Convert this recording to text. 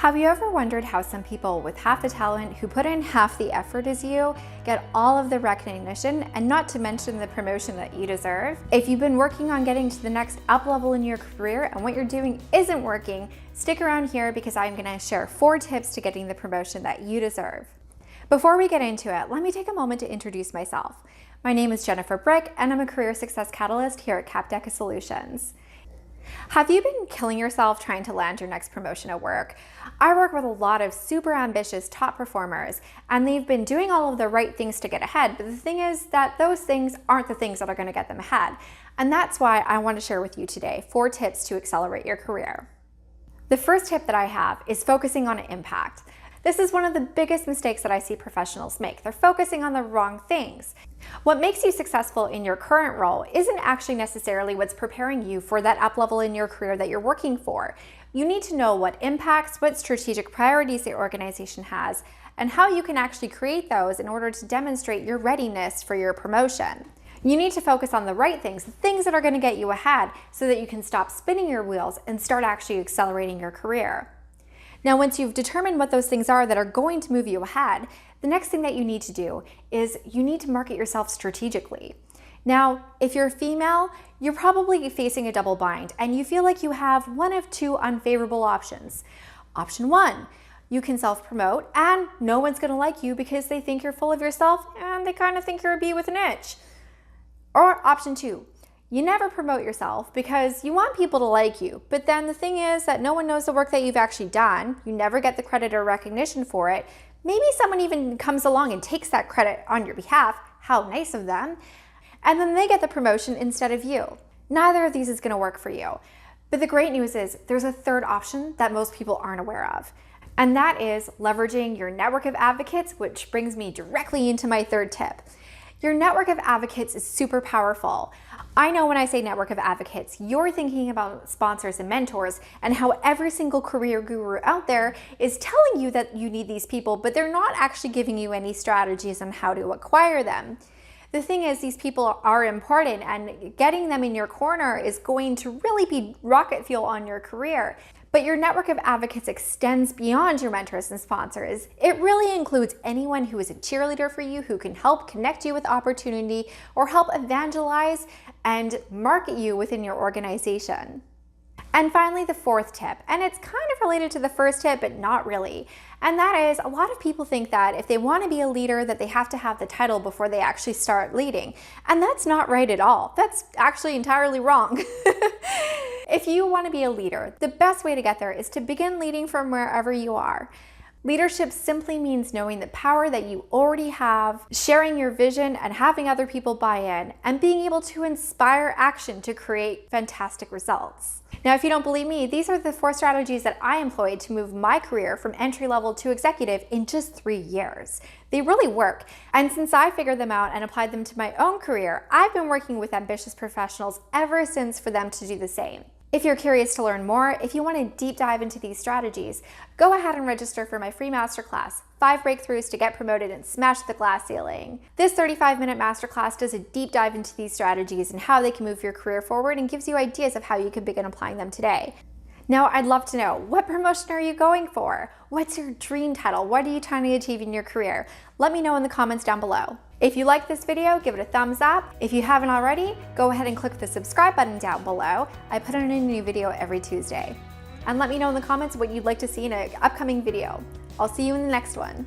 Have you ever wondered how some people with half the talent who put in half the effort as you get all of the recognition and not to mention the promotion that you deserve? If you've been working on getting to the next up level in your career and what you're doing isn't working, stick around here because I'm going to share 4 tips to getting the promotion that you deserve. Before we get into it, let me take a moment to introduce myself. My name is Jennifer Brick and I'm a career success catalyst here at Capdeca Solutions. Have you been killing yourself trying to land your next promotion at work? I work with a lot of super ambitious top performers and they've been doing all of the right things to get ahead, but the thing is that those things aren't the things that are going to get them ahead. And that's why I want to share with you today 4 tips to accelerate your career. The first tip that I have is focusing on impact. This is one of the biggest mistakes that I see professionals make. They're focusing on the wrong things. What makes you successful in your current role isn't actually necessarily what's preparing you for that up level in your career that you're working for. You need to know what impacts, what strategic priorities the organization has, and how you can actually create those in order to demonstrate your readiness for your promotion. You need to focus on the right things, the things that are going to get you ahead so that you can stop spinning your wheels and start actually accelerating your career. Now, once you've determined what those things are that are going to move you ahead, the next thing that you need to do is you need to market yourself strategically. Now, if you're female, you're probably facing a double bind and you feel like you have one of 2 unfavorable options. Option 1, you can self-promote and no one's gonna like you because they think you're full of yourself and they kind of think you're a bee with an itch. Or option 2, you never promote yourself because you want people to like you, but then the thing is that no one knows the work that you've actually done. You never get the credit or recognition for it. Maybe someone even comes along and takes that credit on your behalf. How nice of them. And then they get the promotion instead of you. Neither of these is going to work for you. But the great news is there's a third option that most people aren't aware of. And that is leveraging your network of advocates, which brings me directly into my third tip. Your network of advocates is super powerful. I know when I say network of advocates, you're thinking about sponsors and mentors and how every single career guru out there is telling you that you need these people, but they're not actually giving you any strategies on how to acquire them. The thing is, these people are important and getting them in your corner is going to really be rocket fuel on your career. But your network of advocates extends beyond your mentors and sponsors. It really includes anyone who is a cheerleader for you, who can help connect you with opportunity or help evangelize and market you within your organization. And finally, the 4th tip, and it's kind of related to the first tip, but not really. And that is, a lot of people think that if they want to be a leader, that they have to have the title before they actually start leading. And that's not right at all. That's actually entirely wrong. If you want to be a leader, the best way to get there is to begin leading from wherever you are. Leadership simply means knowing the power that you already have, sharing your vision and having other people buy in, and being able to inspire action to create fantastic results. Now, if you don't believe me, these are the 4 strategies that I employed to move my career from entry level to executive in just 3 years. They really work. And since I figured them out and applied them to my own career, I've been working with ambitious professionals ever since for them to do the same. If you're curious to learn more, if you want to deep dive into these strategies, go ahead and register for my free masterclass, 5 breakthroughs to get promoted and smash the glass ceiling. This 35-minute masterclass does a deep dive into these strategies and how they can move your career forward and gives you ideas of how you can begin applying them today. Now, I'd love to know, what promotion are you going for? What's your dream title? What are you trying to achieve in your career? Let me know in the comments down below. If you like this video, give it a thumbs up. If you haven't already, go ahead and click the subscribe button down below. I put in a new video every Tuesday. And let me know in the comments what you'd like to see in an upcoming video. I'll see you in the next one.